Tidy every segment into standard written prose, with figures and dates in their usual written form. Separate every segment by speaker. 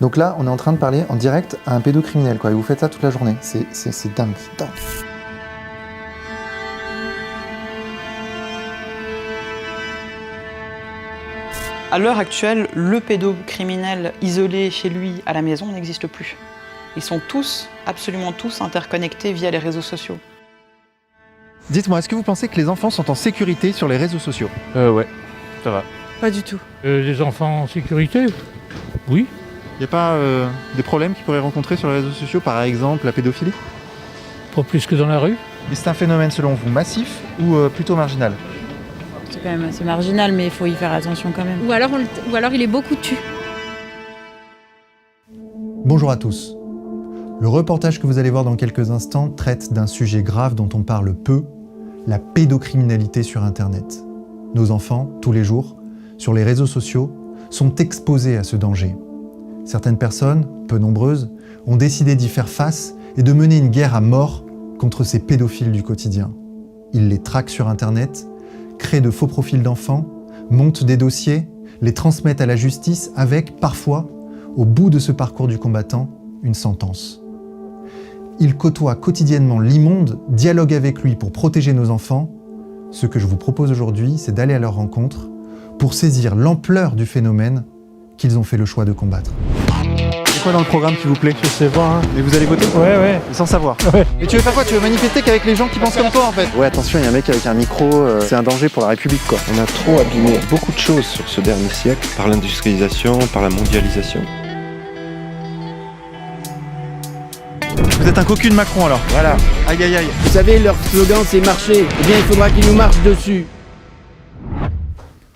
Speaker 1: Donc là, on est en train de parler en direct à un pédocriminel, quoi. Et vous faites ça toute la journée. C'est dingue, c'est dingue.
Speaker 2: À l'heure actuelle, le pédocriminel isolé chez lui à la maison n'existe plus. Ils sont tous, absolument tous, interconnectés via les réseaux sociaux.
Speaker 1: Dites-moi, est-ce que vous pensez que les enfants sont en sécurité sur les réseaux sociaux?
Speaker 3: Ouais, ça va.
Speaker 4: Pas du tout.
Speaker 3: Les enfants en sécurité? Oui.
Speaker 1: Il n'y a pas des problèmes qu'ils pourraient rencontrer sur les réseaux sociaux, par exemple la pédophilie?
Speaker 3: Pas plus que dans la rue.
Speaker 1: Et c'est un phénomène, selon vous, massif ou plutôt marginal?
Speaker 4: C'est quand même assez marginal, mais il faut y faire attention quand même.
Speaker 5: Ou alors il est beaucoup tu.
Speaker 1: Bonjour à tous. Le reportage que vous allez voir dans quelques instants traite d'un sujet grave dont on parle peu, la pédocriminalité sur Internet. Nos enfants, tous les jours, sur les réseaux sociaux, sont exposés à ce danger. Certaines personnes, peu nombreuses, ont décidé d'y faire face et de mener une guerre à mort contre ces pédophiles du quotidien. Ils les traquent sur Internet, créent de faux profils d'enfants, montent des dossiers, les transmettent à la justice avec, parfois, au bout de ce parcours du combattant, une sentence. Ils côtoient quotidiennement l'immonde, dialoguent avec lui pour protéger nos enfants. Ce que je vous propose aujourd'hui, c'est d'aller à leur rencontre pour saisir l'ampleur du phénomène qu'ils ont fait le choix de combattre. C'est quoi dans le programme qui vous plaît?
Speaker 3: Je sais voir.
Speaker 1: Et vous allez voter?
Speaker 3: Ouais.
Speaker 1: Sans savoir.
Speaker 3: Ouais.
Speaker 1: Et tu veux faire quoi? Tu veux manifester qu'avec les gens qui pensent comme toi en fait?
Speaker 6: Ouais, attention, il y a un mec avec un micro, c'est un danger pour la République quoi.
Speaker 7: On a trop abîmé beaucoup de choses sur ce dernier siècle, par l'industrialisation, par la mondialisation.
Speaker 1: Vous êtes un cocu de Macron alors?
Speaker 8: Voilà.
Speaker 1: Aïe aïe aïe.
Speaker 8: Vous savez, leur slogan c'est marcher. Eh bien, il faudra qu'ils nous marchent dessus.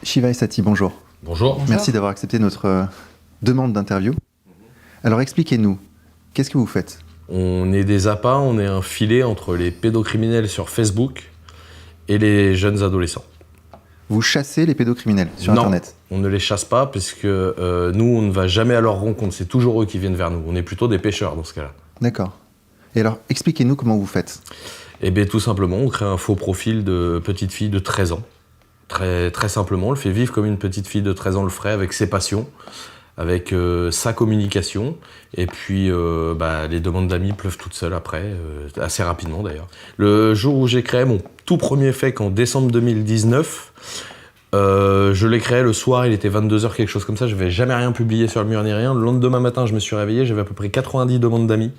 Speaker 1: Shiva et Sati, bonjour.
Speaker 9: Bonjour.
Speaker 1: Merci d'avoir accepté notre demande d'interview. Alors expliquez-nous, qu'est-ce que vous faites?
Speaker 9: On est des appâts, on est un filet entre les pédocriminels sur Facebook et les jeunes adolescents.
Speaker 1: Vous chassez les pédocriminels sur Internet?
Speaker 9: Non, on ne les chasse pas puisque nous, on ne va jamais à leur rencontre. C'est toujours eux qui viennent vers nous. On est plutôt des pêcheurs dans ce cas-là.
Speaker 1: D'accord. Et alors, expliquez-nous comment vous faites.
Speaker 9: Eh bien, tout simplement, on crée un faux profil de petite fille de 13 ans. Très, très simplement, on le fait vivre comme une petite fille de 13 ans le ferait, avec ses passions, avec sa communication. Et puis, les demandes d'amis pleuvent toutes seules après, assez rapidement d'ailleurs. Le jour où j'ai créé mon tout premier fake en décembre 2019, je l'ai créé le soir, il était 22h, quelque chose comme ça. Je n'avais jamais rien publié sur le mur ni rien. Le lendemain matin, je me suis réveillé, j'avais à peu près 90 demandes d'amis.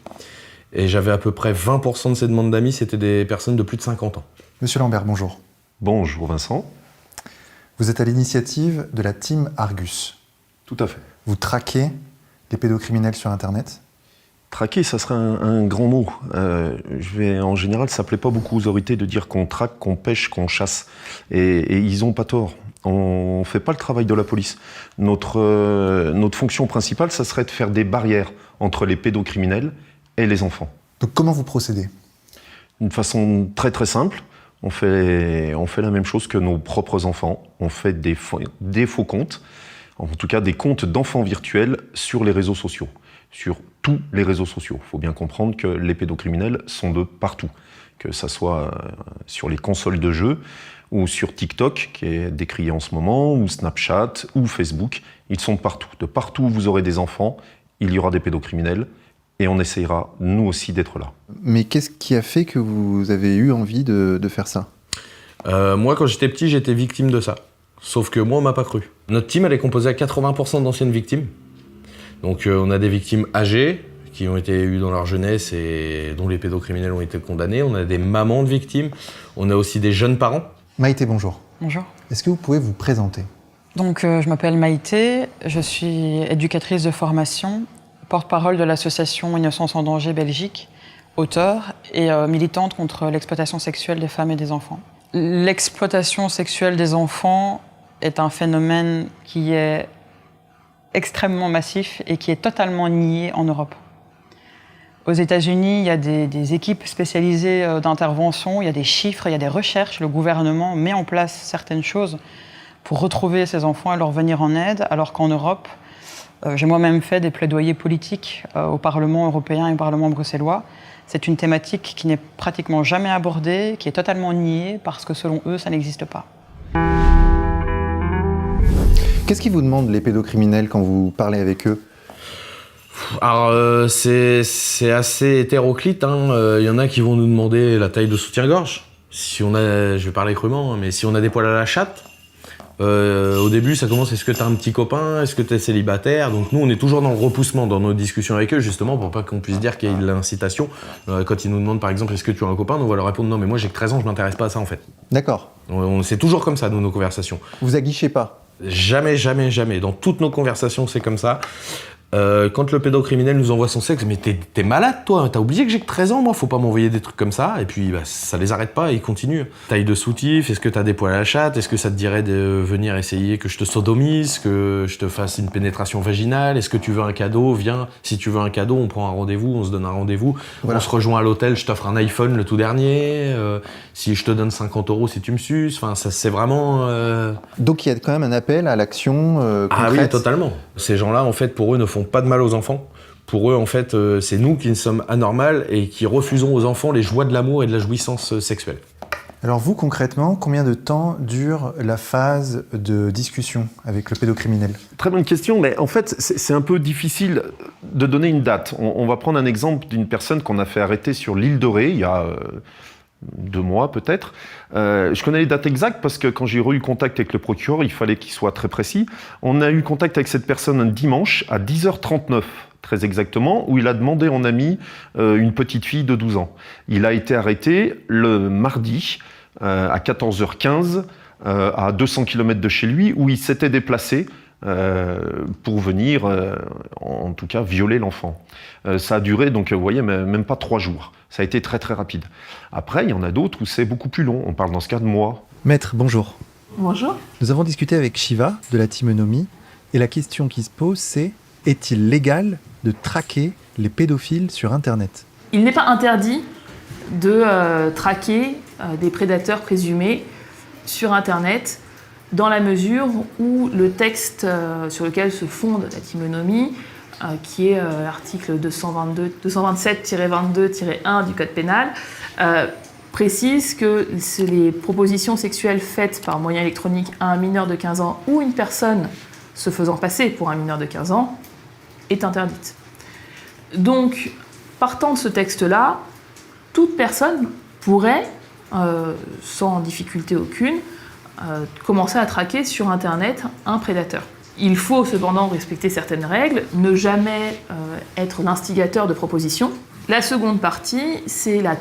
Speaker 9: Et j'avais à peu près 20% de ces demandes d'amis, c'était des personnes de plus de 50 ans.
Speaker 1: Monsieur Lambert, bonjour.
Speaker 7: Bonjour Vincent.
Speaker 1: Vous êtes à l'initiative de la team Argus.
Speaker 7: Tout à fait.
Speaker 1: Vous traquez les pédocriminels sur Internet?
Speaker 7: Traquer, ça serait un grand mot. En général, ça ne plaît pas beaucoup aux autorités de dire qu'on traque, qu'on pêche, qu'on chasse. Et ils n'ont pas tort. On ne fait pas le travail de la police. Notre fonction principale, ça serait de faire des barrières entre les pédocriminels et les enfants.
Speaker 1: Donc comment vous procédez?
Speaker 7: D'une façon très très simple. On fait la même chose que nos propres enfants. On fait des faux comptes, en tout cas des comptes d'enfants virtuels sur les réseaux sociaux. Sur tous les réseaux sociaux. Il faut bien comprendre que les pédocriminels sont de partout. Que ça soit sur les consoles de jeux, ou sur TikTok, qui est décrié en ce moment, ou Snapchat, ou Facebook. Ils sont de partout. De partout où vous aurez des enfants, il y aura des pédocriminels. Et on essayera, nous aussi, d'être là. Mais
Speaker 1: qu'est-ce qui a fait que vous avez eu envie de faire ça?
Speaker 9: Moi, quand j'étais petit, j'étais victime de ça. Sauf que moi, on m'a pas cru. Notre team, elle est composée à 80% d'anciennes victimes. Donc, on a des victimes âgées, qui ont été eues dans leur jeunesse et dont les pédocriminels ont été condamnés. On a des mamans de victimes. On a aussi des jeunes parents.
Speaker 1: Maïté, bonjour.
Speaker 2: Bonjour.
Speaker 1: Est-ce que vous pouvez vous présenter?
Speaker 2: Donc, je m'appelle Maïté, je suis éducatrice de formation, porte-parole de l'association Innocence en danger Belgique, auteure et militante contre l'exploitation sexuelle des femmes et des enfants. L'exploitation sexuelle des enfants est un phénomène qui est extrêmement massif et qui est totalement nié en Europe. Aux États-Unis, il y a des équipes spécialisées d'intervention, il y a des chiffres, il y a des recherches. Le gouvernement met en place certaines choses pour retrouver ces enfants et leur venir en aide, alors qu'en Europe, j'ai moi-même fait des plaidoyers politiques au Parlement européen et au Parlement bruxellois. C'est une thématique qui n'est pratiquement jamais abordée, qui est totalement niée, parce que selon eux, ça n'existe pas.
Speaker 1: Qu'est-ce qu'ils vous demandent, les pédocriminels, quand vous parlez avec eux?
Speaker 9: Alors, c'est assez hétéroclite. Il y en a qui vont nous demander la taille de soutien-gorge. Si on a, je vais parler crûment, mais si on a des poils à la chatte, au début, ça commence, est-ce que tu as un petit copain? Est-ce que tu es célibataire? Donc nous, on est toujours dans le repoussement dans nos discussions avec eux, justement, pour pas qu'on puisse dire qu'il y a de l'incitation. Quand ils nous demandent, par exemple, est-ce que tu as un copain? On va leur répondre, non, mais moi j'ai que 13 ans, je m'intéresse pas à ça, en fait.
Speaker 1: D'accord.
Speaker 9: C'est toujours comme ça, nous, nos conversations.
Speaker 1: Vous aguichez pas?
Speaker 9: Jamais, jamais, jamais. Dans toutes nos conversations, c'est comme ça. Quand le pédocriminel nous envoie son sexe, mais t'es malade toi, t'as oublié que j'ai que 13 ans moi, faut pas m'envoyer des trucs comme ça, et puis ça les arrête pas et ils continuent. Taille de soutif, est-ce que t'as des poils à la chatte, est-ce que ça te dirait de venir essayer que je te sodomise, que je te fasse une pénétration vaginale, est-ce que tu veux un cadeau, viens, si tu veux un cadeau, on prend un rendez-vous, on se donne un rendez-vous, voilà. On se rejoint à l'hôtel, je t'offre un iPhone le tout dernier, si je te donne 50 € si tu me suces, enfin ça c'est vraiment...
Speaker 1: Donc il y a quand même un appel à l'action concrète.
Speaker 9: Ah oui, totalement. Ces gens-là en fait pour eux ne font pas de mal aux enfants. Pour eux, en fait, c'est nous qui sommes anormales et qui refusons aux enfants les joies de l'amour et de la jouissance sexuelle.
Speaker 1: Alors vous, concrètement, combien de temps dure la phase de discussion avec le pédocriminel?
Speaker 7: Très bonne question, mais en fait, c'est un peu difficile de donner une date. On va prendre un exemple d'une personne qu'on a fait arrêter sur l'île de Ré, il y a 2 mois peut-être. Je connais les dates exactes parce que quand j'ai eu contact avec le procureur, il fallait qu'il soit très précis. On a eu contact avec cette personne un dimanche à 10h39, très exactement, où il a demandé en ami une petite fille de 12 ans. Il a été arrêté le mardi à 14h15 à 200 km de chez lui, où il s'était déplacé pour venir, en tout cas, violer l'enfant. Ça a duré, donc vous voyez, même pas 3 jours. Ça a été très très rapide. Après, il y en a d'autres où c'est beaucoup plus long. On parle dans ce cas de mois.
Speaker 1: Maître, bonjour.
Speaker 10: Bonjour.
Speaker 1: Nous avons discuté avec Shiva de la team Eunomie, et la question qui se pose, c'est: est-il légal de traquer les pédophiles sur Internet?
Speaker 10: Il n'est pas interdit de traquer des prédateurs présumés sur Internet, dans la mesure où le texte sur lequel se fonde la team Eunomie, qui est l'article 227-22-1 du Code pénal, précise que les propositions sexuelles faites par moyen électronique à un mineur de 15 ans ou une personne se faisant passer pour un mineur de 15 ans est interdite. Donc, partant de ce texte-là, toute personne pourrait, sans difficulté aucune, commencer à traquer sur Internet un prédateur. Il faut cependant respecter certaines règles, ne jamais être l'instigateur de propositions. La seconde partie, c'est la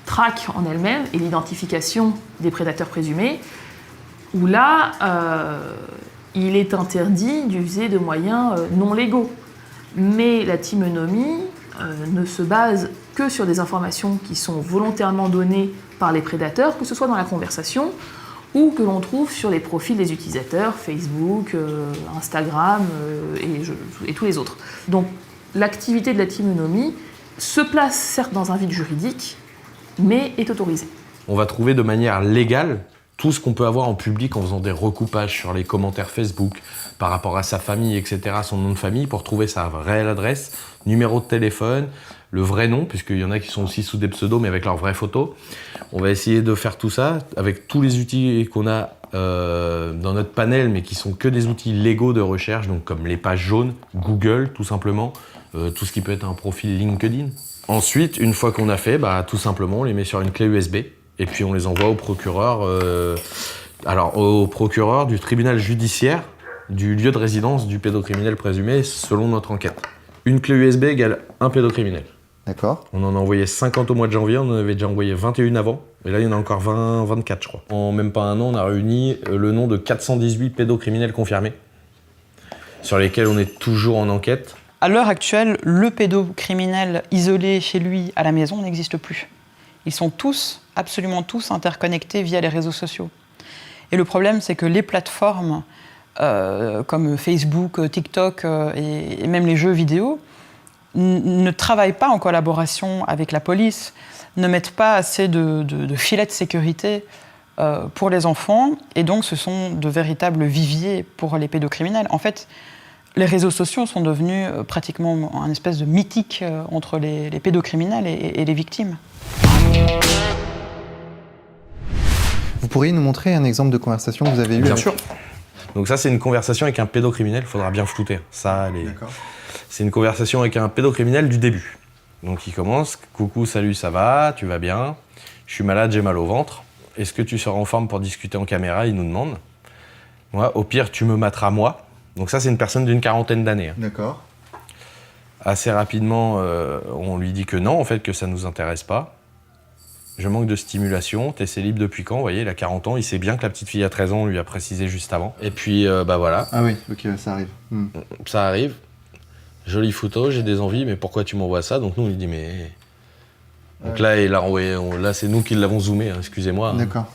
Speaker 10: traque en elle-même et l'identification des prédateurs présumés, où là, il est interdit d'user de moyens non légaux. Mais la team Eunomie ne se base que sur des informations qui sont volontairement données par les prédateurs, que ce soit dans la conversation ou que l'on trouve sur les profils des utilisateurs, Facebook, Instagram et tous les autres. Donc l'activité de la team Eunomie se place certes dans un vide juridique, mais est autorisée.
Speaker 9: On va trouver de manière légale tout ce qu'on peut avoir en public en faisant des recoupages sur les commentaires Facebook par rapport à sa famille, etc., son nom de famille, pour trouver sa réelle adresse, numéro de téléphone, le vrai nom, puisqu'il y en a qui sont aussi sous des pseudos, mais avec leur vraie photo. On va essayer de faire tout ça avec tous les outils qu'on a dans notre panel, mais qui sont que des outils légaux de recherche, donc comme les pages jaunes, Google, tout simplement, tout ce qui peut être un profil LinkedIn. Ensuite, une fois qu'on a fait, tout simplement, on les met sur une clé USB, et puis on les envoie au procureur, au procureur du tribunal judiciaire du lieu de résidence du pédocriminel présumé, selon notre enquête. Une clé USB égale un pédocriminel.
Speaker 1: D'accord.
Speaker 9: On en a envoyé 50 au mois de janvier, on en avait déjà envoyé 21 avant, et là il y en a encore 24 je crois. En même pas un an, on a réuni le nom de 418 pédocriminels confirmés, sur lesquels on est toujours en enquête.
Speaker 2: À l'heure actuelle, le pédocriminel isolé chez lui à la maison n'existe plus. Ils sont tous, absolument tous, interconnectés via les réseaux sociaux. Et le problème, c'est que les plateformes comme Facebook, TikTok et même les jeux vidéo ne travaillent pas en collaboration avec la police, ne mettent pas assez de filets de sécurité pour les enfants, et donc ce sont de véritables viviers pour les pédocriminels. En fait, les réseaux sociaux sont devenus pratiquement un espèce de mythique entre les pédocriminels et les victimes.
Speaker 1: Vous pourriez nous montrer un exemple de conversation que vous avez eue?
Speaker 9: Bien sûr. Donc ça, c'est une conversation avec un pédocriminel, il faudra bien flouter. Ça, C'est une conversation avec un pédocriminel du début. Donc il commence, coucou, salut, ça va, tu vas bien, je suis malade, j'ai mal au ventre. Est-ce que tu seras en forme pour discuter en caméra? Il nous demande. Moi, au pire, tu me materas moi. Donc ça, c'est une personne d'une 40aine d'années. Hein.
Speaker 1: D'accord.
Speaker 9: Assez rapidement, on lui dit que non, en fait, que ça ne nous intéresse pas. Je manque de stimulation, t'es célib depuis quand? Vous voyez, il a 40 ans, il sait bien que la petite fille a 13 ans, on lui a précisé juste avant. Et puis, bah voilà.
Speaker 1: Ah oui, ok, ça arrive.
Speaker 9: Ça arrive. Jolie photo, j'ai des envies, mais pourquoi tu m'envoies ça? Donc nous, on lui dit, mais... Donc là, il a envoyé, là, c'est nous qui l'avons zoomé, hein, excusez-moi. Hein.
Speaker 1: D'accord.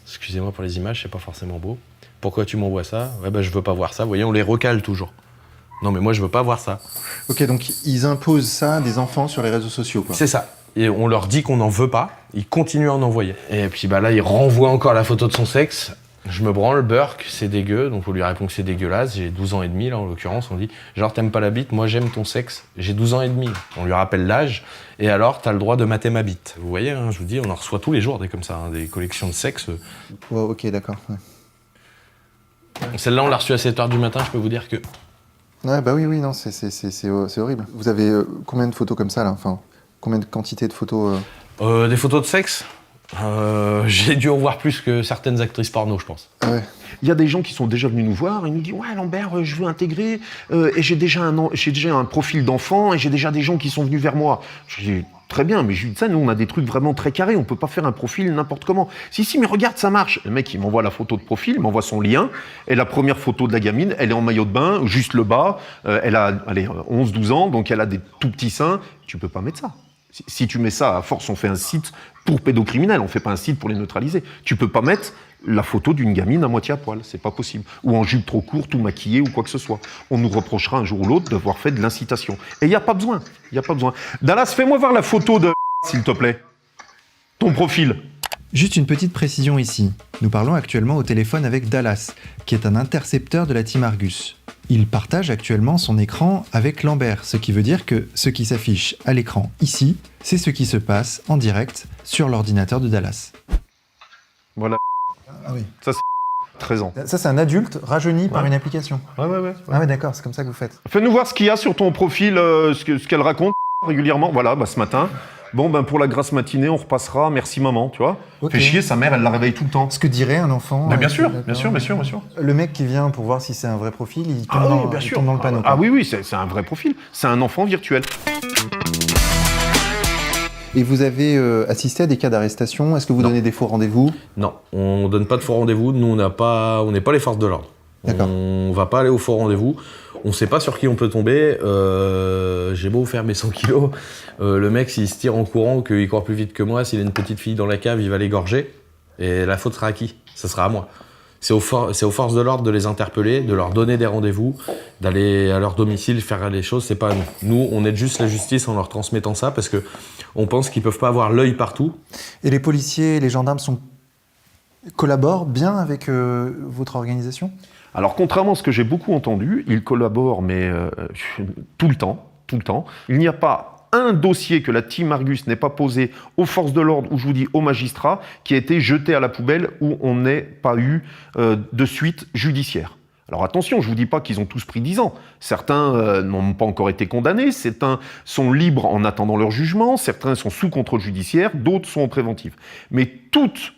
Speaker 9: Excusez-moi pour les images, c'est pas forcément beau. Pourquoi tu m'envoies ça? Ouais, bah je veux pas voir ça. Vous voyez, on les recale toujours. Non, mais moi, je veux pas voir ça.
Speaker 1: Ok, donc ils imposent ça à des enfants sur les réseaux sociaux, quoi.
Speaker 9: C'est ça. Et on leur dit qu'on n'en veut pas, ils continuent à en envoyer. Et puis bah là, il renvoie encore la photo de son sexe. Je me branle, Burk, c'est dégueu. Donc on lui répond que c'est dégueulasse. J'ai 12 ans et demi, là, en l'occurrence. On dit, genre, t'aimes pas la bite? Moi, j'aime ton sexe. J'ai 12 ans et demi. On lui rappelle l'âge. Et alors, t'as le droit de mater ma bite. Vous voyez, hein, je vous dis, on en reçoit tous les jours des comme ça, hein, des collections de sexe.
Speaker 1: Ouais, ok, d'accord. Ouais.
Speaker 9: Celle-là, on l'a reçue à 7h du matin, je peux vous dire que...
Speaker 1: Ouais, bah oui, non, c'est horrible. Vous avez combien de photos comme ça, là? Enfin, combien de quantité de photos
Speaker 9: Des photos de sexe j'ai dû en voir plus que certaines actrices porno, je pense.
Speaker 1: Ah ouais.
Speaker 7: Il y a des gens qui sont déjà venus nous voir et nous disent « Ouais, Lambert, je veux intégrer et j'ai déjà un profil d'enfant et j'ai déjà des gens qui sont venus vers moi. » Je dis « Très bien, mais je dis ça, nous, on a des trucs vraiment très carrés, on peut pas faire un profil n'importe comment. » Si, mais regarde, ça marche. Le mec, il m'envoie la photo de profil, il m'envoie son lien et la première photo de la gamine, elle est en maillot de bain, juste le bas, elle a 11-12 ans, donc elle a des tout petits seins. Tu peux pas mettre ça. Si tu mets ça, à force, on fait un site pour pédocriminels, on fait pas un site pour les neutraliser. Tu peux pas mettre la photo d'une gamine à moitié à poil, c'est pas possible. Ou en jupe trop courte, ou maquillée, ou quoi que ce soit. On nous reprochera un jour ou l'autre d'avoir fait de l'incitation. Et il n'y a pas besoin, Dallas, fais-moi voir la photo de s'il te plaît. Ton profil.
Speaker 1: Juste une petite précision ici. Nous parlons actuellement au téléphone avec Dallas, qui est un intercepteur de la team Argus. Il partage actuellement son écran avec Lambert, ce qui veut dire que ce qui s'affiche à l'écran ici, c'est ce qui se passe en direct sur l'ordinateur de Dallas.
Speaker 7: Voilà.
Speaker 1: Ah oui.
Speaker 7: Ça, c'est 13 ans.
Speaker 1: Ça, c'est un adulte rajeuni par une application.
Speaker 7: Ouais.
Speaker 1: Ah ouais, d'accord, c'est comme ça que vous faites.
Speaker 7: Fais-nous voir ce qu'il y a sur ton profil, ce qu'elle raconte régulièrement. Voilà, ce matin. Bon, pour la grasse matinée, on repassera. Merci maman, tu vois. Okay. Fait chier, sa mère, elle la réveille tout le temps.
Speaker 1: Ce que dirait un enfant.
Speaker 7: Bien sûr.
Speaker 1: Le mec qui vient pour voir si c'est un vrai profil, il tombe dans le panneau.
Speaker 7: Ah oui, c'est un vrai profil. C'est un enfant virtuel.
Speaker 1: Et vous avez assisté à des cas d'arrestation? Est-ce que vous donnez des faux rendez-vous?
Speaker 9: Non, on donne pas de faux rendez-vous. Nous, on n'est pas les forces de l'ordre.
Speaker 1: D'accord.
Speaker 9: On va pas aller au faux rendez-vous. On sait pas sur qui on peut tomber. J'ai beau faire mes 100 kilos. Le mec, s'il se tire en courant, qu'il court plus vite que moi, s'il a une petite fille dans la cave, il va l'égorger. Et la faute sera à qui? Ça sera à moi. C'est aux forces de l'ordre de les interpeller, de leur donner des rendez-vous, d'aller à leur domicile faire les choses. C'est pas à nous. Nous, on aide juste la justice en leur transmettant ça parce que on pense qu'ils peuvent pas avoir l'œil partout.
Speaker 1: Et les policiers et les gendarmes collaborent bien avec votre organisation?
Speaker 7: Alors, contrairement à ce que j'ai beaucoup entendu, ils collaborent, mais tout le temps. Il n'y a pas un dossier que la team Argus n'ait pas posé aux forces de l'ordre, ou je vous dis aux magistrats, qui a été jeté à la poubelle, où on n'ait pas eu de suite judiciaire. Alors attention, je ne vous dis pas qu'ils ont tous pris 10 ans. Certains n'ont pas encore été condamnés, certains sont libres en attendant leur jugement, certains sont sous contrôle judiciaire, d'autres sont en préventive. Mais tous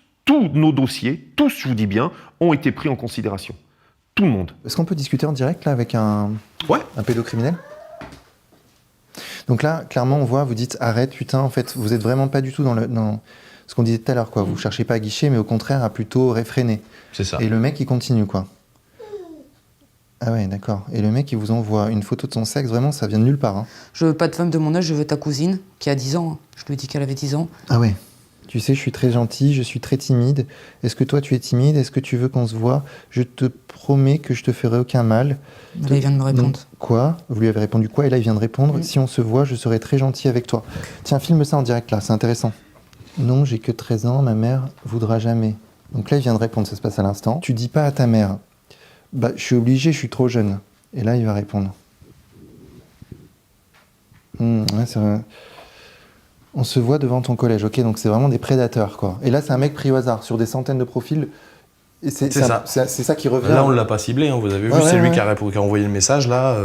Speaker 7: nos dossiers, tous, je vous dis bien, ont été pris en considération. Tout le monde.
Speaker 1: Est-ce qu'on peut discuter en direct là avec un pédocriminel? Donc là, clairement, on voit, vous dites arrête, putain, en fait, vous êtes vraiment pas du tout dans ce qu'on disait tout à l'heure, quoi. Vous cherchez pas à guicher, mais au contraire à plutôt réfréner.
Speaker 9: C'est ça.
Speaker 1: Et le mec, il continue, quoi. Ah ouais, d'accord. Et le mec, il vous envoie une photo de son sexe, vraiment, ça vient de nulle part. Hein.
Speaker 11: Je veux pas de femme de mon âge, je veux ta cousine, qui a 10 ans. Je lui ai dit qu'elle avait 10 ans.
Speaker 1: Ah ouais. Tu sais, je suis très gentil, je suis très timide. Est-ce que toi, tu es timide? Est-ce que tu veux qu'on se voit? Je te promets que je te ferai aucun mal.
Speaker 11: Là, il vient de me répondre.
Speaker 1: Donc, quoi? Vous lui avez répondu quoi? Et là, il vient de répondre, si on se voit, je serai très gentil avec toi. Tiens, filme ça en direct, là, c'est intéressant. Non, j'ai que 13 ans, ma mère voudra jamais. Donc là, il vient de répondre, ça se passe à l'instant. Tu dis pas à ta mère, bah, je suis obligé, je suis trop jeune. Et là, il va répondre. Ouais, c'est vrai. On se voit devant ton collège, ok, donc c'est vraiment des prédateurs, quoi. Et là, c'est un mec pris au hasard, sur des centaines de profils. C'est ça qui revient.
Speaker 9: Là, on ne l'a pas ciblé, hein, vous avez vu, c'est lui qui a envoyé le message, là.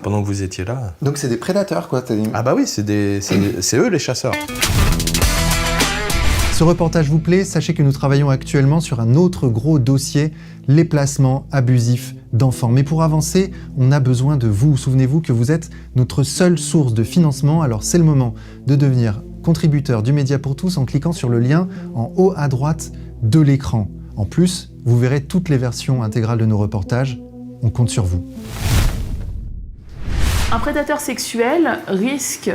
Speaker 9: pendant que vous étiez là.
Speaker 1: Donc c'est des prédateurs, quoi.
Speaker 9: Ah bah oui, c'est eux les chasseurs.
Speaker 1: Ce reportage vous plaît, sachez que nous travaillons actuellement sur un autre gros dossier, les placements abusifs d'enfants. Mais pour avancer, on a besoin de vous. Souvenez-vous que vous êtes notre seule source de financement, alors c'est le moment de devenir contributeur du Média pour tous en cliquant sur le lien en haut à droite de l'écran. En plus, vous verrez toutes les versions intégrales de nos reportages. On compte sur vous.
Speaker 10: Un prédateur sexuel risque,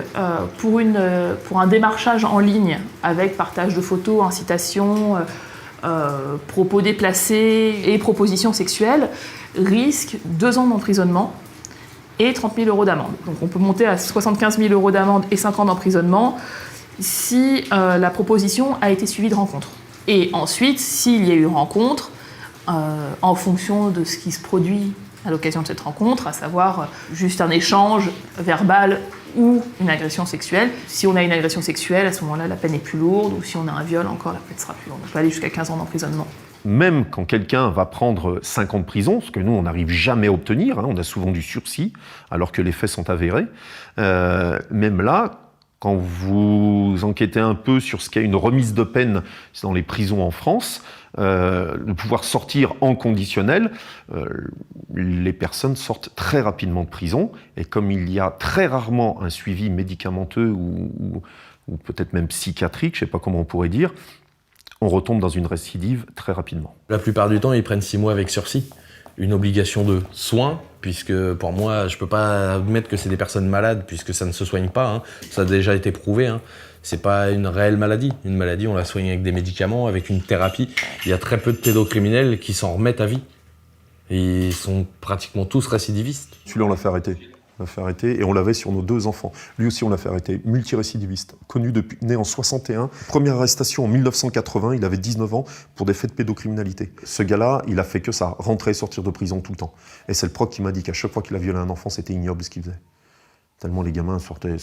Speaker 10: pour un démarchage en ligne avec partage de photos, incitation, propos déplacés et propositions sexuelles, risque 2 ans d'emprisonnement et 30 000 € d'amende. Donc on peut monter à 75 000 € d'amende et 5 ans d'emprisonnement si la proposition a été suivie de rencontre. Et ensuite, s'il y a eu rencontre, en fonction de ce qui se produit à l'occasion de cette rencontre, à savoir juste un échange verbal ou une agression sexuelle. Si on a une agression sexuelle, à ce moment-là, la peine est plus lourde, ou si on a un viol, encore, la peine sera plus lourde. On peut aller jusqu'à 15 ans d'emprisonnement.
Speaker 7: Même quand quelqu'un va prendre 5 ans de prison, ce que nous, on n'arrive jamais à obtenir, on a souvent du sursis, alors que les faits sont avérés, même là, quand vous enquêtez un peu sur ce qu'est une remise de peine dans les prisons en France, de pouvoir sortir en conditionnel, les personnes sortent très rapidement de prison. Et comme il y a très rarement un suivi médicamenteux ou peut-être même psychiatrique, je ne sais pas comment on pourrait dire, on retombe dans une récidive très rapidement. La plupart du temps, ils prennent 6 mois avec sursis. Une obligation de soins, puisque pour moi, je ne peux pas admettre que c'est des personnes malades, puisque ça ne se soigne pas. Ça a déjà été prouvé. C'est pas une réelle maladie. Une maladie, on la soigne avec des médicaments, avec une thérapie. Il y a très peu de pédocriminels qui s'en remettent à vie. Et ils sont pratiquement tous récidivistes.
Speaker 12: Celui-là, on l'a fait arrêter. On l'a fait arrêter et on l'avait sur nos 2 enfants. Lui aussi, on l'a fait arrêter. Multirécidiviste, connu depuis, né en 61. Première arrestation en 1980, il avait 19 ans pour des faits de pédocriminalité. Ce gars-là, il a fait que ça, rentrer et sortir de prison tout le temps. Et c'est le proc qui m'a dit qu'à chaque fois qu'il a violé un enfant, c'était ignoble ce qu'il faisait. Tellement les gamins sortaient...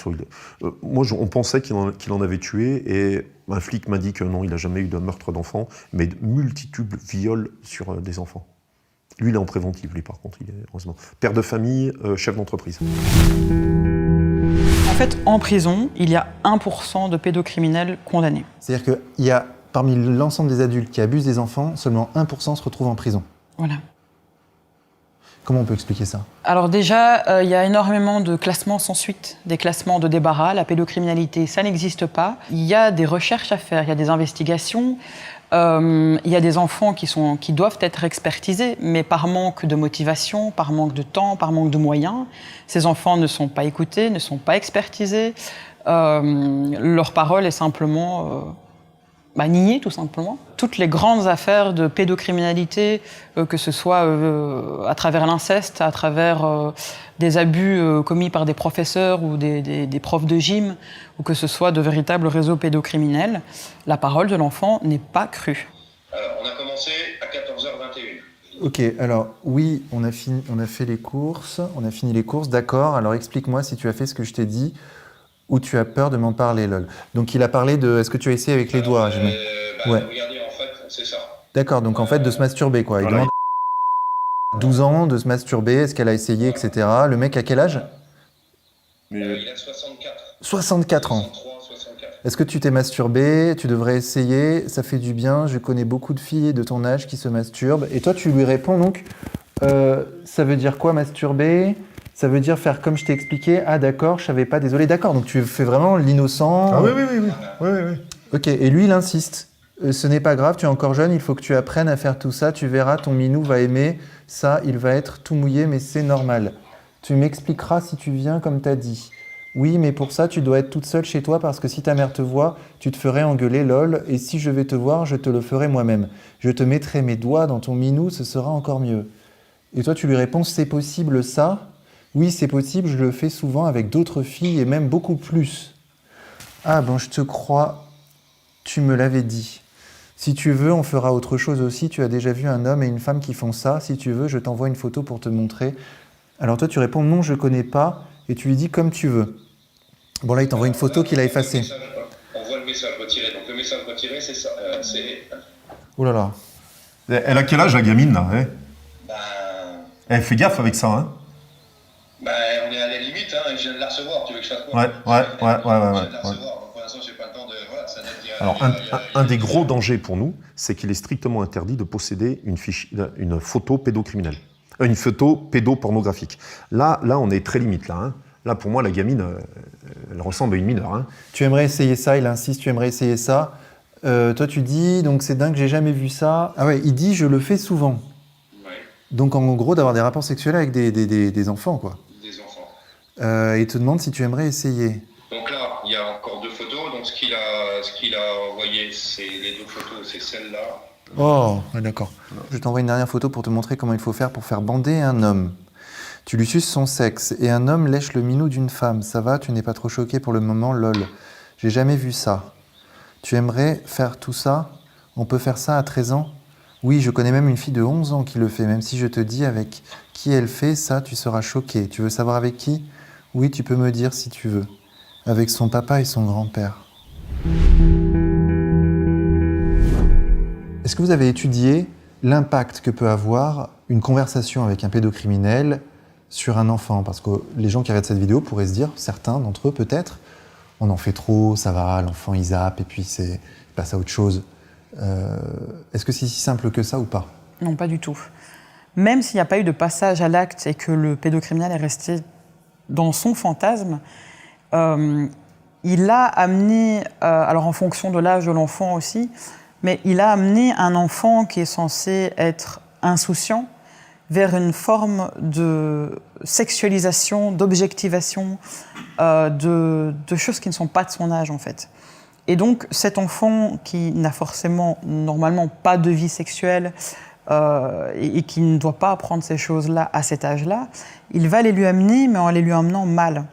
Speaker 12: Moi, on pensait qu'il en avait tué et un flic m'a dit que non, il n'a jamais eu de meurtre d'enfant, mais de multitudes viols sur des enfants. Lui, il est en préventive, lui, par contre, il est heureusement. Père de famille, chef d'entreprise.
Speaker 2: En fait, en prison, il y a 1% de pédocriminels condamnés.
Speaker 1: C'est-à-dire qu'il y a, parmi l'ensemble des adultes qui abusent des enfants, seulement 1% se retrouvent en prison.
Speaker 2: Voilà.
Speaker 1: Comment on peut expliquer ça?
Speaker 2: Alors déjà, il y a énormément de classements sans suite, des classements de débarras. La pédocriminalité, ça n'existe pas. Il y a des recherches à faire, il y a des investigations. Il y a des enfants qui doivent être expertisés, mais par manque de motivation, par manque de temps, par manque de moyens, ces enfants ne sont pas écoutés, ne sont pas expertisés. Leur parole est simplement niée, tout simplement. Toutes les grandes affaires de pédocriminalité, que ce soit à travers l'inceste, à travers des abus commis par des professeurs ou des profs de gym, ou que ce soit de véritables réseaux pédocriminels, la parole de l'enfant n'est pas crue.
Speaker 13: Alors, on a commencé à 14h21.
Speaker 1: Ok, alors oui, on a fait les courses, on a fini les courses, d'accord. Alors explique-moi si tu as fait ce que je t'ai dit ou tu as peur de m'en parler, lol. Donc il a parlé de... Est-ce que tu as essayé avec les doigts?
Speaker 13: Ouais. Regardez, en fait, c'est ça.
Speaker 1: D'accord, donc en fait de se masturber, quoi. Il demande 12 ans de se masturber, est-ce qu'elle a essayé, etc. Le mec a quel âge?
Speaker 13: Il a 64.
Speaker 1: 64 ans.
Speaker 13: 64.
Speaker 1: Est-ce que tu t'es masturbé? Tu devrais essayer, ça fait du bien. Je connais beaucoup de filles de ton âge qui se masturbent. Et toi, tu lui réponds donc, ça veut dire quoi masturber? Ça veut dire faire comme je t'ai expliqué. Ah d'accord, je savais pas, désolé. D'accord, donc tu fais vraiment l'innocent.
Speaker 12: Ah oui.
Speaker 1: Ok, et lui, il insiste. Ce n'est pas grave, tu es encore jeune, il faut que tu apprennes à faire tout ça. Tu verras, ton minou va aimer ça, il va être tout mouillé, mais c'est normal. Tu m'expliqueras si tu viens comme t'as dit. Oui, mais pour ça, tu dois être toute seule chez toi parce que si ta mère te voit, tu te ferais engueuler, lol. Et si je vais te voir, je te le ferai moi-même. Je te mettrai mes doigts dans ton minou, ce sera encore mieux. Et toi, tu lui réponds, c'est possible ça? Oui, c'est possible, je le fais souvent avec d'autres filles et même beaucoup plus. Ah bon, je te crois, tu me l'avais dit. Si tu veux, on fera autre chose aussi. Tu as déjà vu un homme et une femme qui font ça. Si tu veux, je t'envoie une photo pour te montrer. Alors toi, tu réponds non, je connais pas. Et tu lui dis comme tu veux. Bon, là, il t'envoie une photo qu'il a effacée.
Speaker 13: On voit le message retiré. Donc le message retiré, c'est ça.
Speaker 1: Oh là là.
Speaker 12: Elle a quel âge, la gamine, là? Elle fait gaffe avec ça, hein?
Speaker 13: Ben, on est à la limite, hein, et je viens de la recevoir, tu veux que je fasse quoi?
Speaker 12: Ouais.
Speaker 13: Je viens de la recevoir, donc pour l'instant, j'ai pas le temps de... Voilà, ça date d'il y a-
Speaker 12: Alors,
Speaker 13: il y a-
Speaker 12: un des gros dangers pour nous, c'est qu'il est strictement interdit de posséder une photo pédocriminelle. Une photo pédopornographique. Là, on est très limite, là. Hein. Là, pour moi, la gamine, elle ressemble à une mineure. Hein.
Speaker 1: Tu aimerais essayer ça, il insiste, tu aimerais essayer ça. Toi, tu dis, donc c'est dingue, j'ai jamais vu ça. Ah ouais, il dit, je le fais souvent.
Speaker 13: Ouais,
Speaker 1: Donc en gros, d'avoir des rapports sexuels avec des enfants, quoi.
Speaker 13: des enfants.
Speaker 1: Il te demande si tu aimerais essayer.
Speaker 13: Donc là, il y a encore 2 photos. Donc ce qu'il a envoyé, c'est les 2 photos, c'est celle-là.
Speaker 1: Oh, ouais, d'accord. Je t'envoie une dernière photo pour te montrer comment il faut faire pour faire bander un homme. Tu lui suces son sexe et un homme lèche le minou d'une femme. Ça va, tu n'es pas trop choqué pour le moment, lol. J'ai jamais vu ça. Tu aimerais faire tout ça? On peut faire ça à 13 ans? Oui, je connais même une fille de 11 ans qui le fait. Même si je te dis avec qui elle fait ça, tu seras choqué. Tu veux savoir avec qui? Oui, tu peux me dire si tu veux. Avec son papa et son grand-père. Est-ce que vous avez étudié l'impact que peut avoir une conversation avec un pédocriminel sur un enfant? Parce que les gens qui regardent cette vidéo pourraient se dire, certains d'entre eux peut-être, on en fait trop, ça va, l'enfant il zappe et puis il passe à autre chose. Est-ce que c'est si simple que ça ou pas?
Speaker 2: Non, pas du tout. Même s'il n'y a pas eu de passage à l'acte et que le pédocriminel est resté dans son fantasme, il a amené, alors en fonction de l'âge de l'enfant aussi, mais il a amené un enfant qui est censé être insouciant vers une forme de sexualisation, d'objectivation, de choses qui ne sont pas de son âge en fait. Et donc cet enfant qui n'a forcément, normalement, pas de vie sexuelle et qui ne doit pas apprendre ces choses-là à cet âge-là, il va les lui amener, mais en les lui amenant mal.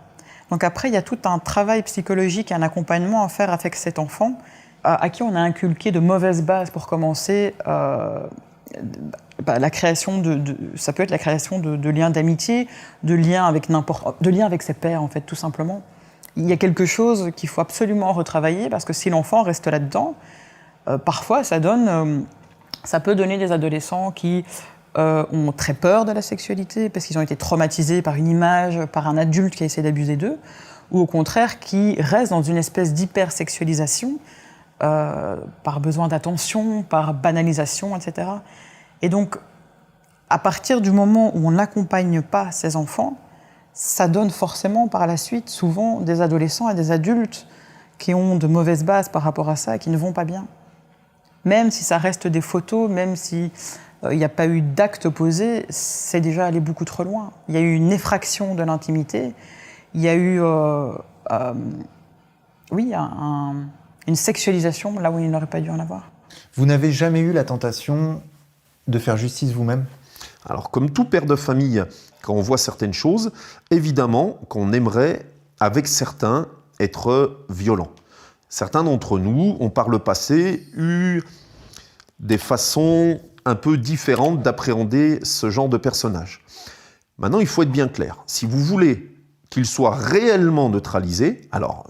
Speaker 2: Donc après, il y a tout un travail psychologique et un accompagnement à faire avec cet enfant à qui on a inculqué de mauvaises bases pour commencer. La création ça peut être la création de liens d'amitié, de liens avec ses pairs en fait, tout simplement. Il y a quelque chose qu'il faut absolument retravailler parce que si l'enfant reste là-dedans, parfois ça peut donner des adolescents qui ont très peur de la sexualité parce qu'ils ont été traumatisés par une image, par un adulte qui a essayé d'abuser d'eux, ou au contraire qui restent dans une espèce d'hypersexualisation par besoin d'attention, par banalisation, etc. Et donc, à partir du moment où on n'accompagne pas ces enfants, ça donne forcément par la suite souvent des adolescents et des adultes qui ont de mauvaises bases par rapport à ça et qui ne vont pas bien. Même si ça reste des photos, même si il n'y a pas eu d'acte posé, c'est déjà allé beaucoup trop loin. Il y a eu une effraction de l'intimité, il y a eu une sexualisation là où il n'aurait pas dû en avoir.
Speaker 1: Vous n'avez jamais eu la tentation de faire justice vous-même?
Speaker 12: Alors, comme tout père de famille, quand on voit certaines choses, évidemment qu'on aimerait, avec certains, être violent. Certains d'entre nous ont par le passé eu des façons un peu différentes d'appréhender ce genre de personnage. Maintenant, il faut être bien clair. Si vous voulez qu'il soit réellement neutralisé, alors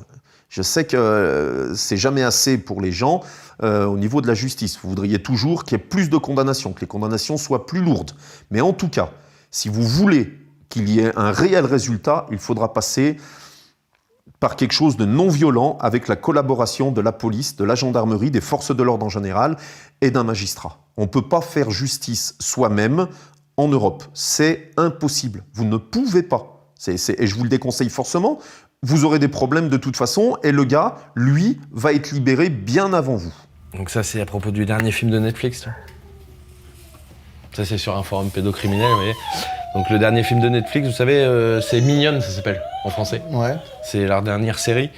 Speaker 12: je sais que c'est jamais assez pour les gens au niveau de la justice. Vous voudriez toujours qu'il y ait plus de condamnations, que les condamnations soient plus lourdes. Mais en tout cas, si vous voulez qu'il y ait un réel résultat, il faudra passer par quelque chose de non violent avec la collaboration de la police, de la gendarmerie, des forces de l'ordre en général et d'un magistrat. On ne peut pas faire justice soi-même en Europe. C'est impossible. Vous ne pouvez pas. Et je vous le déconseille forcément. Vous aurez des problèmes de toute façon et le gars, lui, va être libéré bien avant vous.
Speaker 9: Donc ça, c'est à propos du dernier film de Netflix. Ça, c'est sur un forum pédocriminel, vous voyez. Donc le dernier film de Netflix, vous savez, c'est Mignonne, ça s'appelle, en français.
Speaker 1: Ouais.
Speaker 9: C'est leur dernière série.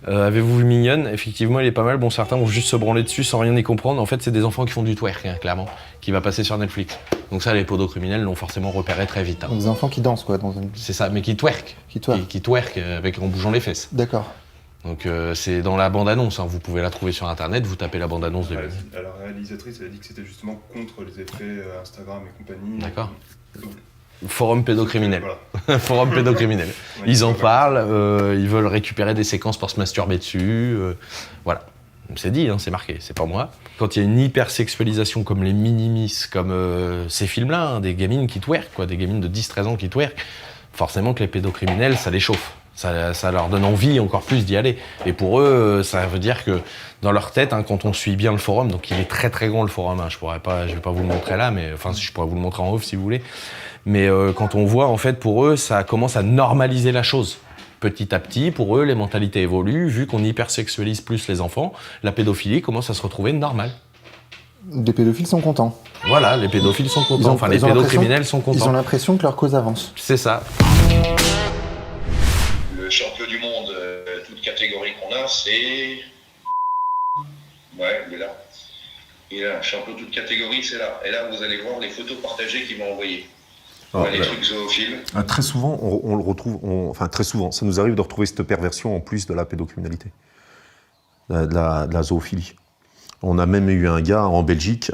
Speaker 9: Avez-vous vu Mignonne? Effectivement, il est pas mal. Bon, certains vont juste se branler dessus sans rien y comprendre. En fait, c'est des enfants qui font du twerk, hein, clairement, qui va passer sur Netflix. Donc ça, les pédocriminels l'ont forcément repéré très vite. Hein.
Speaker 1: Des enfants qui dansent, quoi.
Speaker 9: C'est ça, mais qui twerk. Qui twerk en bougeant les fesses.
Speaker 1: D'accord.
Speaker 9: Donc c'est dans la bande-annonce, hein. Vous pouvez la trouver sur internet, vous tapez la bande-annonce de Mignonne.
Speaker 14: La réalisatrice, elle a dit que c'était justement contre les effets Instagram et compagnie.
Speaker 9: D'accord. Forum pédocriminel. Voilà. Forum pédocriminel. Ils en parlent, ils veulent récupérer des séquences pour se masturber dessus. Voilà. C'est dit, hein, c'est marqué, c'est pas moi. Quand il y a une hypersexualisation comme les minimis, comme ces films-là, hein, des gamines qui twerkent, quoi, des gamines de 10-13 ans qui twerkent, forcément que les pédocriminels, ça les chauffe. Ça leur donne envie encore plus d'y aller. Et pour eux, ça veut dire que dans leur tête, hein, quand on suit bien le forum, donc il est très très grand le forum, hein, je vais pas vous le montrer là, mais enfin je pourrais vous le montrer en off si vous voulez. Mais quand on voit, en fait, pour eux, ça commence à normaliser la chose. Petit à petit, pour eux, les mentalités évoluent. Vu qu'on hypersexualise plus les enfants, la pédophilie commence à se retrouver normale.
Speaker 1: Les pédophiles sont contents.
Speaker 9: Voilà, les pédophiles sont contents. Les pédocriminels sont contents.
Speaker 1: Ils ont l'impression que leur cause avance.
Speaker 9: C'est ça.
Speaker 13: Le champion du monde, toute catégorie qu'on a, c'est... Ouais, il est là. Il est là, champion toute catégorie, c'est là. Et là, vous allez voir les photos partagées qu'ils m'ont envoyées. Les trucs zoophiles.
Speaker 12: Très souvent, on le retrouve, très souvent, ça nous arrive de retrouver cette perversion en plus de la pédocriminalité, de la zoophilie. On a même eu un gars en Belgique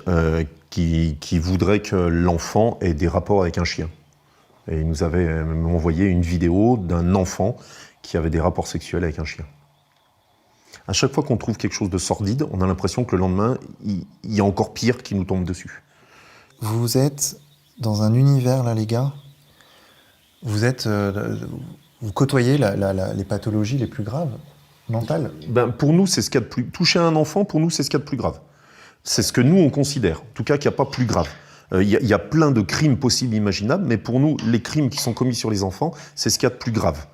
Speaker 12: qui voudrait que l'enfant ait des rapports avec un chien. Et il nous avait même envoyé une vidéo d'un enfant qui avait des rapports sexuels avec un chien. À chaque fois qu'on trouve quelque chose de sordide, on a l'impression que le lendemain, il y a encore pire qui nous tombe dessus.
Speaker 1: Vous êtes dans un univers, là, les gars, vous côtoyez les pathologies les plus graves, mentales.
Speaker 12: Pour nous, c'est ce qu'il y a de plus... Toucher un enfant, pour nous, c'est ce qu'il y a de plus grave. C'est ce que nous, on considère. En tout cas, qu'il n'y a pas plus grave. Il y a plein de crimes possibles, imaginables, mais pour nous, les crimes qui sont commis sur les enfants, c'est ce qu'il y a de plus grave.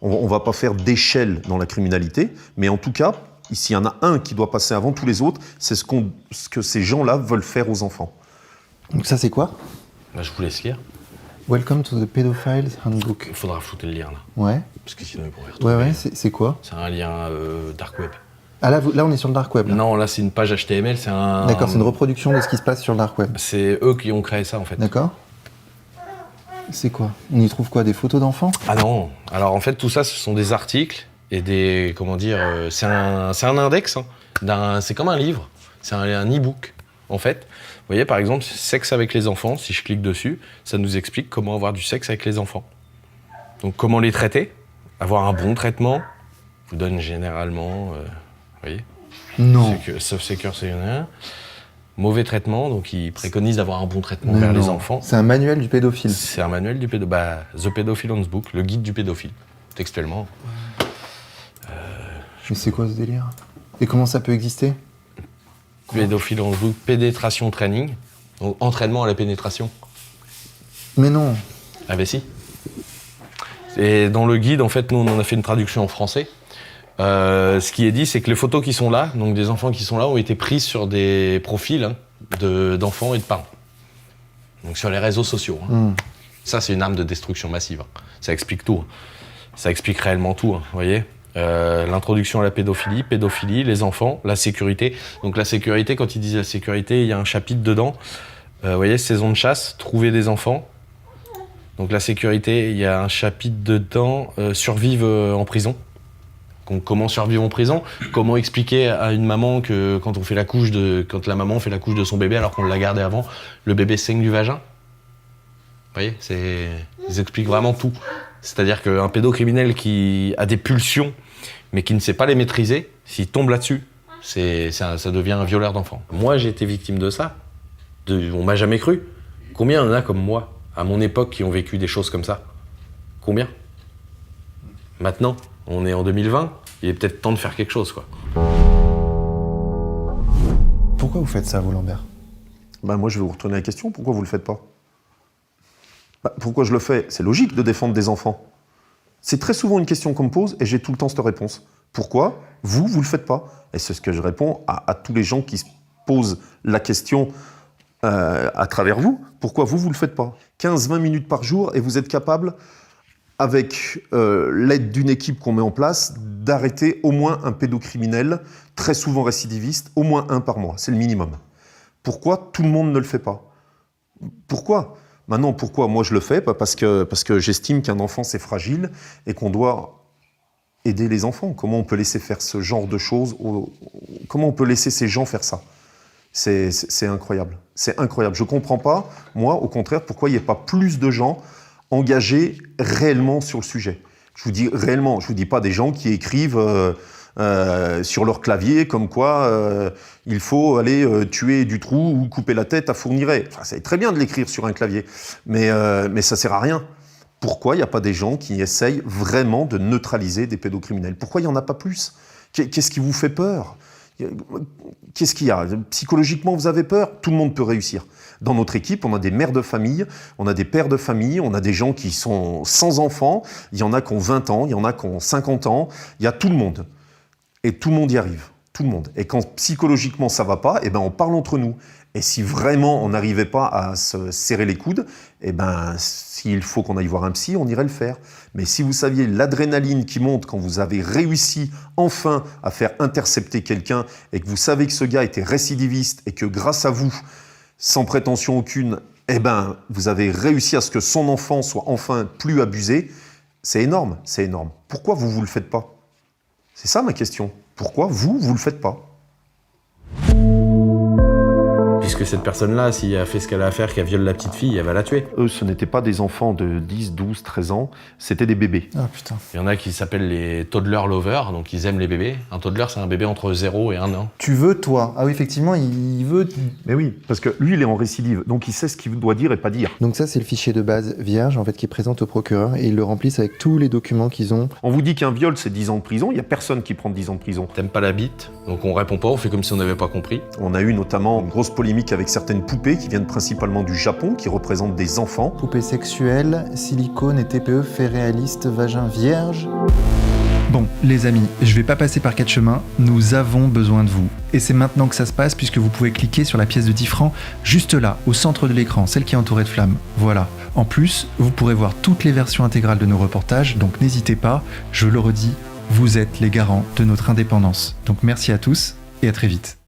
Speaker 12: On ne va pas faire d'échelle dans la criminalité, mais en tout cas, s'il y en a un qui doit passer avant tous les autres, c'est ce que ces gens-là veulent faire aux enfants.
Speaker 1: Donc ça, c'est quoi ?
Speaker 9: Je vous laisse lire.
Speaker 1: Welcome to the Pedophiles Handbook.
Speaker 9: Il faudra foutre le lien là.
Speaker 1: Ouais.
Speaker 9: Parce que sinon, ils pourraient retrouver.
Speaker 1: Ouais, c'est quoi ?
Speaker 9: C'est un lien dark web.
Speaker 1: Ah là, on est sur le dark web. Là.
Speaker 9: Non, là c'est une page HTML, c'est un...
Speaker 1: D'accord, c'est une reproduction de ce qui se passe sur le dark web.
Speaker 9: C'est eux qui ont créé ça en fait.
Speaker 1: D'accord. C'est quoi ? On y trouve quoi ? Des photos d'enfants ?
Speaker 9: Ah non. Alors en fait, tout ça, ce sont des articles et des... Comment dire c'est un index. Hein, c'est comme un livre. C'est un e-book en fait. Vous voyez, par exemple, sexe avec les enfants, si je clique dessus, ça nous explique comment avoir du sexe avec les enfants. Donc, comment les traiter, avoir un bon traitement, vous donne généralement, vous voyez ?
Speaker 1: Non.
Speaker 9: Sauf Secure, c'est un mauvais traitement, donc ils préconisent d'avoir un bon traitement vers les enfants.
Speaker 1: C'est un manuel du pédophile.
Speaker 9: C'est un manuel du pédophile. The Pedophile Handbook, le guide du pédophile, textuellement.
Speaker 1: Mais c'est quoi ce délire ? Et comment ça peut exister ?
Speaker 9: Pédophile Handbook, pénétration training, donc entraînement à la pénétration.
Speaker 1: Mais non.
Speaker 9: Ah ben si. Et dans le guide, en fait, nous, on en a fait une traduction en français. Ce qui est dit, c'est que les photos qui sont là, donc des enfants qui sont là, ont été prises sur des profils d'enfants et de parents. Donc sur les réseaux sociaux. Ça, c'est une arme de destruction massive. Ça explique tout. Ça explique réellement tout, vous voyez. L'introduction à la pédophilie, les enfants, la sécurité. Donc la sécurité, quand ils disent la sécurité, il y a un chapitre dedans. Vous voyez, saison de chasse, trouver des enfants. Donc la sécurité, il y a un chapitre dedans, survivre en prison. Donc, comment survivre en prison ? Comment expliquer à une maman que quand quand la maman fait la couche de son bébé alors qu'on l'a gardé avant, le bébé saigne du vagin ? Vous voyez, ils expliquent vraiment tout. C'est-à-dire qu'un pédocriminel qui a des pulsions, mais qui ne sait pas les maîtriser, s'il tombe là-dessus, ça devient un violeur d'enfants. Moi, j'ai été victime de ça. On m'a jamais cru. Combien il y en a comme moi, à mon époque, qui ont vécu des choses comme ça ? Combien ? Maintenant, on est en 2020, il est peut-être temps de faire quelque chose, quoi.
Speaker 1: Pourquoi vous faites ça, vous, Lambert ?
Speaker 12: Moi, je vais vous retourner la question. Pourquoi vous le faites pas ? Pourquoi je le fais ? C'est logique de défendre des enfants. C'est très souvent une question qu'on me pose et j'ai tout le temps cette réponse. Pourquoi vous le faites pas ? Et c'est ce que je réponds à tous les gens qui se posent la question à travers vous. Pourquoi vous le faites pas ? 15-20 minutes par jour et vous êtes capable, avec l'aide d'une équipe qu'on met en place, d'arrêter au moins un pédocriminel, très souvent récidiviste, au moins un par mois. C'est le minimum. Pourquoi tout le monde ne le fait pas ? Pourquoi ? Maintenant, pourquoi moi je le fais ? Parce que j'estime qu'un enfant c'est fragile et qu'on doit aider les enfants. Comment on peut laisser faire ce genre de choses ? Comment on peut laisser ces gens faire ça ? C'est incroyable. C'est incroyable. Je ne comprends pas, moi, au contraire, pourquoi il n'y a pas plus de gens engagés réellement sur le sujet. Je vous dis réellement, je ne vous dis pas des gens qui écrivent sur leur clavier comme quoi il faut aller tuer du trou ou couper la tête à Fourniret. Enfin, c'est très bien de l'écrire sur un clavier, mais ça ne sert à rien. Pourquoi il n'y a pas des gens qui essayent vraiment de neutraliser des pédocriminels? Pourquoi il n'y en a pas plus? Qu'est-ce qui vous fait peur? Qu'est-ce qu'il y a? Psychologiquement, vous avez peur? Tout le monde peut réussir. Dans notre équipe, on a des mères de famille, on a des pères de famille, on a des gens qui sont sans enfants, il y en a qui ont 20 ans, il y en a qui ont 50 ans, il y a tout le monde. Et tout le monde y arrive, tout le monde. Et quand psychologiquement ça va pas, eh ben on parle entre nous. Et si vraiment on n'arrivait pas à se serrer les coudes, eh ben s'il faut qu'on aille voir un psy, on irait le faire. Mais si vous saviez l'adrénaline qui monte quand vous avez réussi enfin à faire intercepter quelqu'un et que vous savez que ce gars était récidiviste et que grâce à vous, sans prétention aucune, eh ben vous avez réussi à ce que son enfant soit enfin plus abusé, c'est énorme, c'est énorme. Pourquoi vous le faites pas? C'est ça ma question. Pourquoi vous le faites pas?
Speaker 9: Puisque cette personne-là, si elle a fait ce qu'elle a à faire, qu'elle viole la petite fille, elle va la tuer.
Speaker 12: Eux, ce n'étaient pas des enfants de 10, 12, 13 ans, c'était des bébés.
Speaker 1: Ah putain.
Speaker 9: Il y en a qui s'appellent les toddler lovers, donc ils aiment les bébés. Un toddler, c'est un bébé entre 0 et 1 an.
Speaker 1: Tu veux, toi? Ah oui, effectivement, il veut...
Speaker 12: Mais oui, parce que lui, il est en récidive, donc il sait ce qu'il doit dire et pas dire.
Speaker 1: Donc ça, c'est le fichier de base vierge, en fait, qui est présent au procureur, et ils le remplissent avec tous les documents qu'ils ont.
Speaker 12: On vous dit qu'un viol, c'est 10 ans de prison, il n'y a personne qui prend 10 ans de prison.
Speaker 9: T'aimes pas la bite, donc on répond pas, on fait comme si on n'avait pas compris.
Speaker 12: On a eu notamment une grosse polémique avec certaines poupées qui viennent principalement du Japon, qui représentent des enfants.
Speaker 1: Poupées sexuelles, silicone et TPE, fait réaliste, vagin vierge. Bon, les amis, je vais pas passer par 4 chemins, nous avons besoin de vous. Et c'est maintenant que ça se passe, puisque vous pouvez cliquer sur la pièce de 10 francs, juste là, au centre de l'écran, celle qui est entourée de flammes. Voilà. En plus, vous pourrez voir toutes les versions intégrales de nos reportages, donc n'hésitez pas, je le redis, vous êtes les garants de notre indépendance. Donc merci à tous, et à très vite.